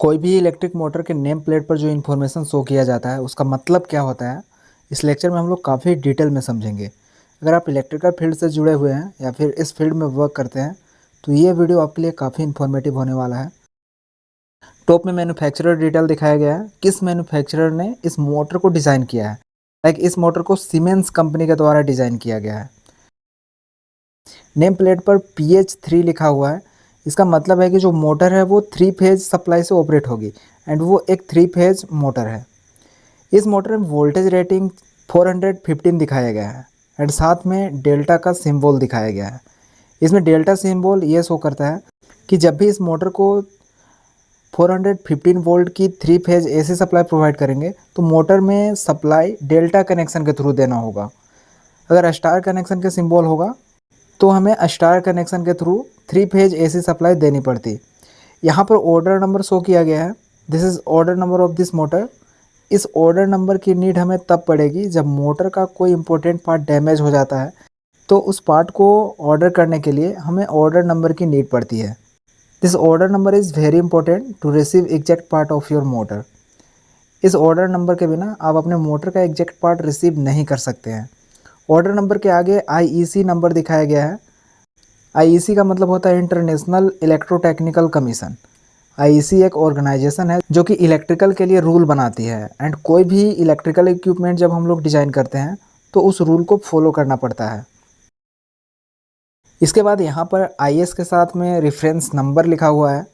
कोई भी electric motor के नेम प्लेट पर जो इन्फॉर्मेशन शो किया जाता है उसका मतलब क्या होता है, इस लेक्चर में हम लोग काफ़ी डिटेल में समझेंगे। अगर आप इलेक्ट्रिकल फील्ड से जुड़े हुए हैं या फिर इस फील्ड में वर्क करते हैं तो ये वीडियो आपके लिए काफ़ी इन्फॉर्मेटिव होने वाला है। टॉप में मैन्युफैक्चरर डिटेल दिखाया गया है, किस मैन्युफैक्चरर ने इस मोटर को डिज़ाइन किया है। लाइक इस मोटर को सीमेंस कंपनी के द्वारा डिज़ाइन किया गया है। नेम प्लेट पर PH3 लिखा हुआ है, इसका मतलब है कि जो मोटर है वो 3 फेज सप्लाई से ऑपरेट होगी एंड वो एक 3 फेज मोटर है। इस मोटर में वोल्टेज रेटिंग 415 दिखाया गया है एंड साथ में डेल्टा का सिंबल दिखाया गया है। इसमें डेल्टा सिंबल ये शो करता है कि जब भी इस मोटर को 415 वोल्ट की 3 फेज AC सप्लाई प्रोवाइड करेंगे तो मोटर में सप्लाई डेल्टा कनेक्शन के थ्रू देना होगा। अगर स्टार कनेक्शन के सिंबल होगा तो हमें स्टार कनेक्शन के थ्रू 3 फेज AC सप्लाई देनी पड़ती। यहाँ पर ऑर्डर नंबर शो किया गया है, this is order number of this motor. इस ऑर्डर नंबर की नीड हमें तब पड़ेगी जब मोटर का कोई इंपॉर्टेंट पार्ट डैमेज हो जाता है, तो उस पार्ट को ऑर्डर करने के लिए हमें ऑर्डर नंबर की नीड पड़ती है। This order number is very important to receive exact part of your motor. इस ऑर्डर नंबर के बिना आप अपने मोटर का एग्जैक्ट पार्ट रिसीव नहीं कर सकते हैं। ऑर्डर नंबर के आगे IEC नंबर दिखाया गया है। IEC का मतलब होता है इंटरनेशनल इलेक्ट्रोटेक्निकल कमीशन। IEC एक ऑर्गेनाइजेशन है जो कि इलेक्ट्रिकल के लिए रूल बनाती है एंड कोई भी इलेक्ट्रिकल इक्विपमेंट जब हम लोग डिज़ाइन करते हैं तो उस रूल को फॉलो करना पड़ता है। इसके बाद यहाँ पर IS के साथ में रेफरेंस नंबर लिखा हुआ है।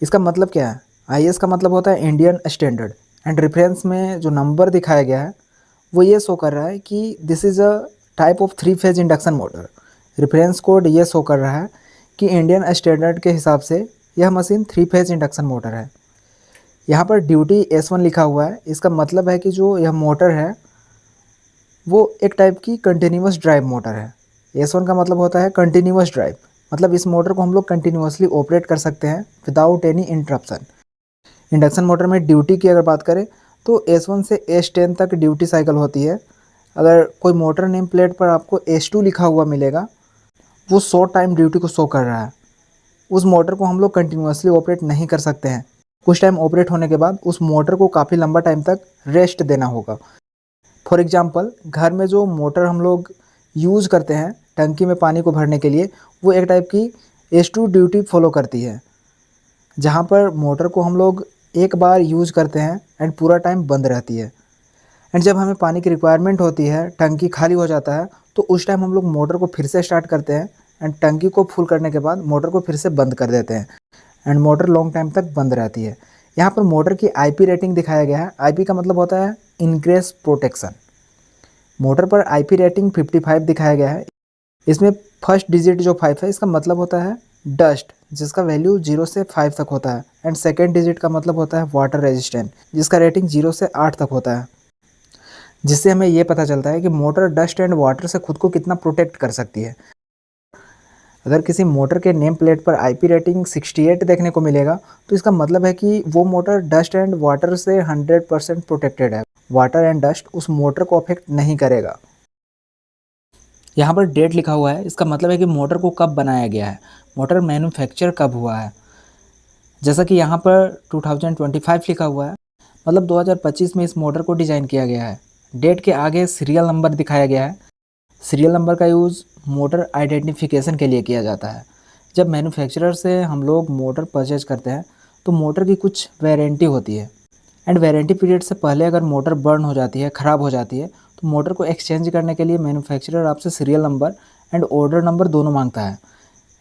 इसका मतलब क्या है? IS का मतलब होता है इंडियन स्टैंडर्ड एंड रेफरेंस में जो नंबर दिखाया गया है वो ये शो कर रहा है कि this is a type of 3 phase induction motor. Reference code ये शो कर रहा है कि इंडियन स्टैंडर्ड के हिसाब से यह मशीन 3 फेज इंडक्शन मोटर है। यहाँ पर ड्यूटी S1 लिखा हुआ है, इसका मतलब है कि जो यह मोटर है वो एक टाइप की कंटिन्यूअस ड्राइव मोटर है। S1 का मतलब होता है कंटिन्यूअस ड्राइव, मतलब इस मोटर को हम लोग कंटिन्यूअसली ऑपरेट कर सकते हैं without any interruption. Induction motor में ड्यूटी की अगर बात करें तो S1 से S10 तक ड्यूटी साइकिल होती है। अगर कोई मोटर नेम प्लेट पर आपको S2 लिखा हुआ मिलेगा, वो शॉर्ट टाइम ड्यूटी को शो कर रहा है। उस मोटर को हम लोग कंटिन्यूअसली ऑपरेट नहीं कर सकते हैं। कुछ टाइम ऑपरेट होने के बाद उस मोटर को काफ़ी लंबा टाइम तक रेस्ट देना होगा। फॉर एग्जांपल घर में जो मोटर हम लोग यूज़ करते हैं टंकी में पानी को भरने के लिए, वो एक टाइप की S2 ड्यूटी फॉलो करती है, जहाँ पर मोटर को हम लोग एक बार यूज़ करते हैं एंड पूरा टाइम बंद रहती है एंड जब हमें पानी की रिक्वायरमेंट होती है, टंकी खाली हो जाता है, तो उस टाइम हम लोग मोटर को फिर से स्टार्ट करते हैं एंड टंकी को फुल करने के बाद मोटर को फिर से बंद कर देते हैं एंड मोटर लॉन्ग टाइम तक बंद रहती है। यहाँ पर मोटर की IP रेटिंग दिखाया गया है। IP का मतलब होता है इनग्रेस प्रोटेक्शन। मोटर पर IP रेटिंग 55 दिखाया गया है। इसमें फर्स्ट डिजिट जो 5 है इसका मतलब होता है डस्ट, जिसका वैल्यू 0 से 5 तक होता है एंड सेकेंड डिजिट का मतलब होता है वाटर रेजिस्टेंट, जिसका रेटिंग 0 से 8 तक होता है, जिससे हमें ये पता चलता है कि मोटर डस्ट एंड वाटर से खुद को कितना प्रोटेक्ट कर सकती है। अगर किसी मोटर के नेम प्लेट पर IP रेटिंग 68 देखने को मिलेगा तो इसका मतलब है कि वो मोटर डस्ट एंड वाटर से 100% प्रोटेक्टेड है। वाटर एंड डस्ट उस मोटर को अफेक्ट नहीं करेगा। यहाँ पर डेट लिखा हुआ है, इसका मतलब है कि मोटर को कब बनाया गया है, मोटर मैन्युफैक्चर कब हुआ है। जैसा कि यहाँ पर 2025 लिखा हुआ है, मतलब 2025 में इस मोटर को डिज़ाइन किया गया है। डेट के आगे सीरियल नंबर दिखाया गया है। सीरियल नंबर का यूज़ मोटर आइडेंटिफिकेशन के लिए किया जाता है। जब मैन्युफैक्चरर से हम लोग मोटर परचेज करते हैं तो मोटर की कुछ वारंटी होती है एंड वारंटी पीरियड से पहले अगर मोटर बर्न हो जाती है, ख़राब हो जाती है, तो मोटर को एक्सचेंज करने के लिए मैन्युफैक्चरर आपसे serial number and order number दोनों मांगता है।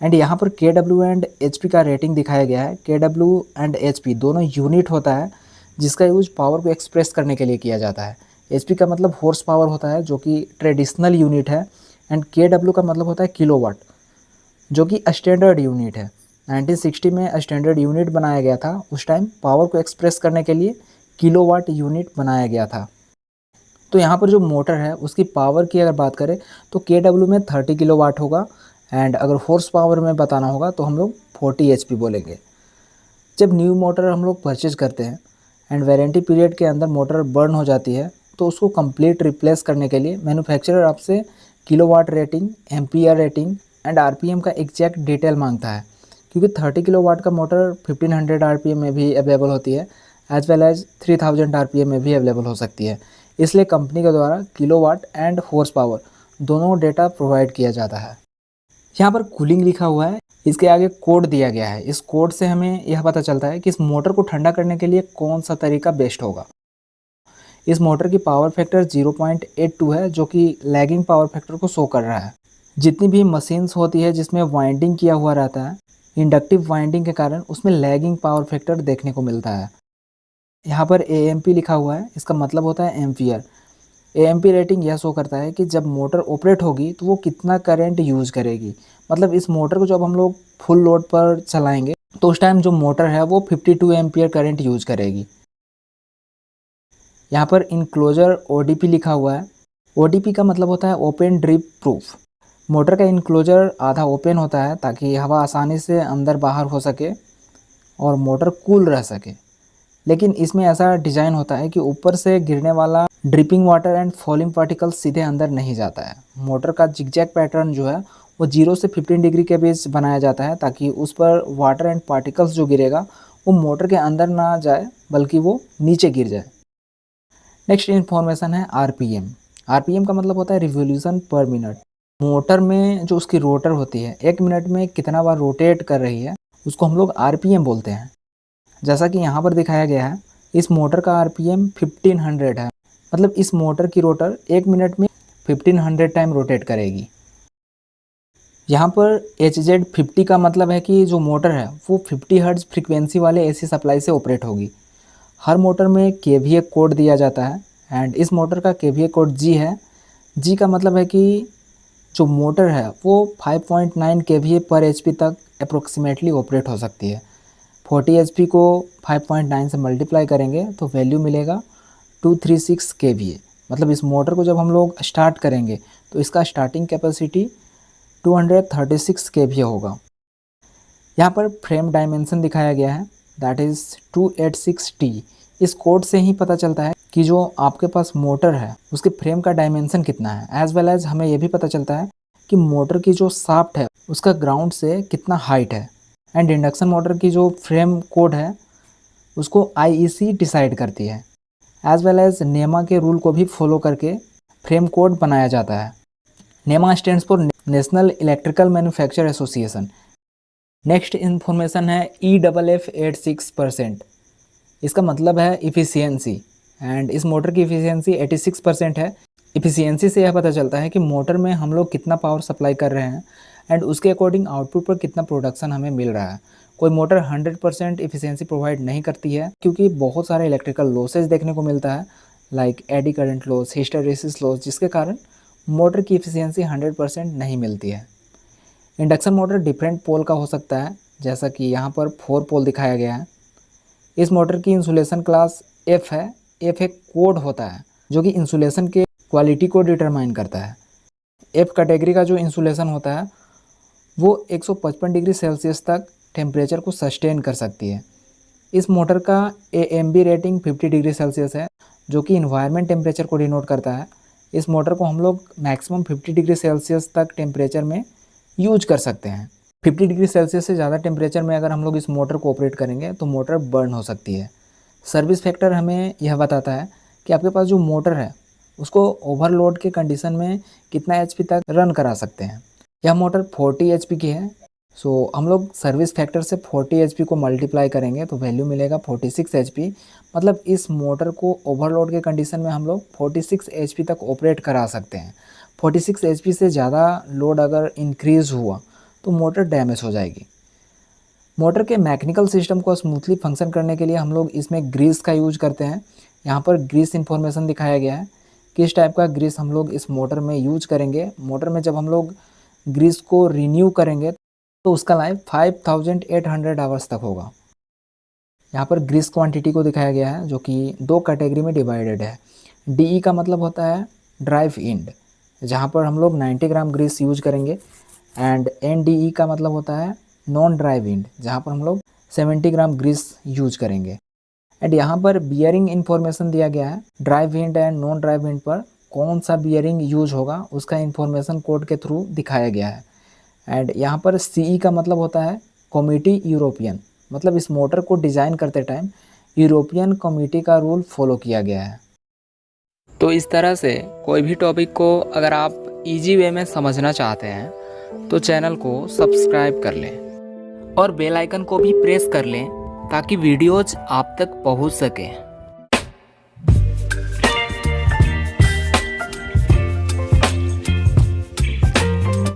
एंड यहाँ पर KW एंड HP का रेटिंग दिखाया गया है। KW एंड HP दोनों यूनिट होता है जिसका यूज पावर को एक्सप्रेस करने के लिए किया जाता है। HP का मतलब हॉर्स पावर होता है जो कि ट्रेडिशनल यूनिट है एंड KW का मतलब होता है किलोवाट, जो कि स्टैंडर्ड यूनिट है। 1960 में स्टैंडर्ड यूनिट बनाया गया था। उस टाइम पावर को एक्सप्रेस करने के लिए किलोवाट यूनिट बनाया गया था। तो यहाँ पर जो मोटर है उसकी पावर की अगर बात करें तो KW में 30 किलोवाट होगा एंड अगर हॉर्स पावर में बताना होगा तो हम लोग 40 HP बोलेंगे। जब न्यू मोटर हम लोग परचेज करते हैं एंड वारंटी पीरियड के अंदर मोटर बर्न हो जाती है तो उसको कंप्लीट रिप्लेस करने के लिए मैन्युफैक्चरर आपसे kilowatt rating, ampere rating and RPM का एग्जैक्ट डिटेल मांगता है क्योंकि 30 किलोवाट का मोटर 1500 आरपीएम में भी अवेलेबल होती है, एज वेल एज 3000 आरपीएम में भी अवेलेबल हो सकती है। इसलिए कंपनी के द्वारा किलोवाट एंड हॉर्स पावर दोनों डेटा प्रोवाइड किया जाता है। यहाँ पर कूलिंग लिखा हुआ है, इसके आगे कोड दिया गया है। इस कोड से हमें यह पता चलता है कि इस मोटर को ठंडा करने के लिए कौन सा तरीका बेस्ट होगा। इस मोटर की पावर फैक्टर 0.82 है, जो कि लैगिंग पावर फैक्टर को शो कर रहा है। जितनी भी मशीन्स होती है जिसमें वाइंडिंग किया हुआ रहता है, इंडक्टिव वाइंडिंग के कारण उसमें लैगिंग पावर फैक्टर देखने को मिलता है। यहाँ पर एएमपी लिखा हुआ है, इसका मतलब होता है एम्पियर। एएमपी रेटिंग यह शो करता है कि जब मोटर ऑपरेट होगी तो वो कितना करंट यूज़ करेगी। मतलब इस मोटर को जब हम लोग फुल लोड पर चलाएंगे तो उस टाइम जो मोटर है वो 52 एम्पियर करंट यूज़ करेगी। यहाँ पर इनक्लोजर ओडीपी लिखा हुआ है। ओडीपी का मतलब होता है ओपन ड्रिप प्रूफ। मोटर का इनक्लोजर आधा ओपन होता है ताकि हवा आसानी से अंदर बाहर हो सके और मोटर कूल रह सके। लेकिन इसमें ऐसा डिज़ाइन होता है कि ऊपर से गिरने वाला dripping water and falling particles सीधे अंदर नहीं जाता है। मोटर का जिगजैग पैटर्न जो है वो 0 से 15 डिग्री के बीच बनाया जाता है ताकि उस पर वाटर एंड पार्टिकल्स जो गिरेगा वो मोटर के अंदर ना जाए बल्कि वो नीचे गिर जाए। नेक्स्ट इन्फॉर्मेशन है आरपीएम। आरपीएम का मतलब होता है रिवोल्यूशन पर मिनट। मोटर में जो उसकी रोटर होती है 1 मिनट में कितना बार रोटेट कर रही है उसको हम लोग आरपीएम बोलते हैं। जैसा कि यहाँ पर दिखाया गया है, इस मोटर का आरपीएम 1500 है। मतलब इस मोटर की रोटर 1 मिनट में 1500 टाइम रोटेट करेगी। यहाँ पर HZ50 का मतलब है कि जो मोटर है वो 50 हर्ट्ज फ्रीक्वेंसी वाले एसी सप्लाई से ऑपरेट होगी। हर मोटर में केवीए कोड दिया जाता है एंड इस मोटर का केवीए कोड G है। G का मतलब है कि जो मोटर है वो 5.9 केवीए पर एचपी तक अप्रोक्सीमेटली ऑपरेट हो सकती है। 40 एचपी को 5.9 से मल्टीप्लाई करेंगे तो वैल्यू मिलेगा 236 केवीए। मतलब इस मोटर को जब हम लोग स्टार्ट करेंगे तो इसका स्टार्टिंग कैपेसिटी 236 केवीए होगा। यहाँ पर फ्रेम डायमेंशन दिखाया गया है, दैट इज़ 286T। इस कोड से ही पता चलता है कि जो आपके पास मोटर है उसके फ्रेम का डायमेंशन कितना है। एज वेल एज हमें यह भी पता चलता है कि मोटर की जो शाफ्ट है उसका ग्राउंड से कितना हाइट है। एंड इंडक्शन मोटर की जो फ्रेम कोड है उसको IEC डिसाइड करती है। एज वेल एज नेमा के रूल को भी फॉलो करके फ्रेम कोड बनाया जाता है। नेमा stands for national electrical manufacture association. Next information है EFF86%। इसका मतलब है इफ़िशियंसी एंड इस मोटर की इफ़िशियंसी 86% है। इफ़िशियंसी से यह पता चलता है कि मोटर में हम लोग कितना पावर सप्लाई कर रहे हैं एंड उसके अकॉर्डिंग आउटपुट पर कितना प्रोडक्शन हमें मिल रहा है। कोई मोटर 100% इफ़िशियंसी प्रोवाइड नहीं करती है क्योंकि बहुत सारे इलेक्ट्रिकल लॉसेज देखने को मिलता है, like eddy current loss, hysteresis loss, जिसके कारण मोटर की इफ़िशियंसी 100% नहीं मिलती है। इंडक्शन मोटर डिफरेंट पोल का हो सकता है, जैसा कि यहाँ पर 4 पोल दिखाया गया है। इस मोटर की इंसुलेशन क्लास F है। F एक कोड होता है जो कि इंसुलेशन के क्वालिटी को डिटरमाइन करता है। F कैटेगरी का जो इंसुलेशन होता है वो 155 डिग्री सेल्सियस तक टेम्परेचर को सस्टेन कर सकती है। इस मोटर का AMB रेटिंग 50 डिग्री सेल्सियस है जो कि इन्वायरमेंट टेम्परेचर को डिनोट करता है। इस मोटर को हम लोग मैक्सिमम 50 डिग्री सेल्सियस तक टेम्परेचर में यूज कर सकते हैं। 50 डिग्री सेल्सियस से ज़्यादा टेम्परेचर में अगर हम लोग इस मोटर को ऑपरेट करेंगे तो मोटर बर्न हो सकती है। सर्विस फैक्टर हमें यह बताता है कि आपके पास जो मोटर है उसको ओवरलोड के कंडीशन में कितना HP तक रन करा सकते हैं। यह मोटर 40 HP की है, सो हम लोग सर्विस फैक्टर से 40 HP को मल्टीप्लाई करेंगे तो वैल्यू मिलेगा 46 HP। मतलब इस मोटर को ओवरलोड के कंडीशन में हम लोग 46 HP तक ऑपरेट करा सकते हैं। 46 HP से ज़्यादा लोड अगर इंक्रीज़ हुआ तो मोटर डैमेज हो जाएगी। मोटर के मैकेनिकल सिस्टम को स्मूथली फंक्शन करने के लिए हम लोग इसमें ग्रीस का यूज करते हैं। यहाँ पर ग्रीस इन्फॉर्मेशन दिखाया गया है, किस टाइप का ग्रीस हम लोग इस मोटर में यूज करेंगे। मोटर में जब हम लोग ग्रीस को रिन्यू करेंगे तो उसका लाइफ 5800 आवर्स तक होगा। यहाँ पर ग्रीस क्वांटिटी को दिखाया गया है जो कि 2 कैटेगरी में डिवाइडेड है। DE का मतलब होता है ड्राइव इंड, जहाँ पर हम लोग 90 ग्राम ग्रीस यूज करेंगे। एंड NDE का मतलब होता है नॉन ड्राइव इंड, जहाँ पर हम लोग 70 ग्राम ग्रीस यूज करेंगे। एंड यहाँ पर बियरिंग इन्फॉर्मेशन दिया गया है। Drive end and non drive end पर कौन सा बियरिंग यूज होगा उसका इन्फॉर्मेशन कोड के थ्रू दिखाया गया है। एंड यहाँ पर CE का मतलब होता है कमिटी यूरोपियन, मतलब इस मोटर को डिज़ाइन करते टाइम यूरोपियन कमिटी का रूल फॉलो किया गया है। तो इस तरह से कोई भी टॉपिक को अगर आप इजी वे में समझना चाहते हैं तो चैनल को सब्सक्राइब कर लें और बेल आइकन को भी प्रेस कर लें ताकि वीडियोज आप तक पहुंच सकें।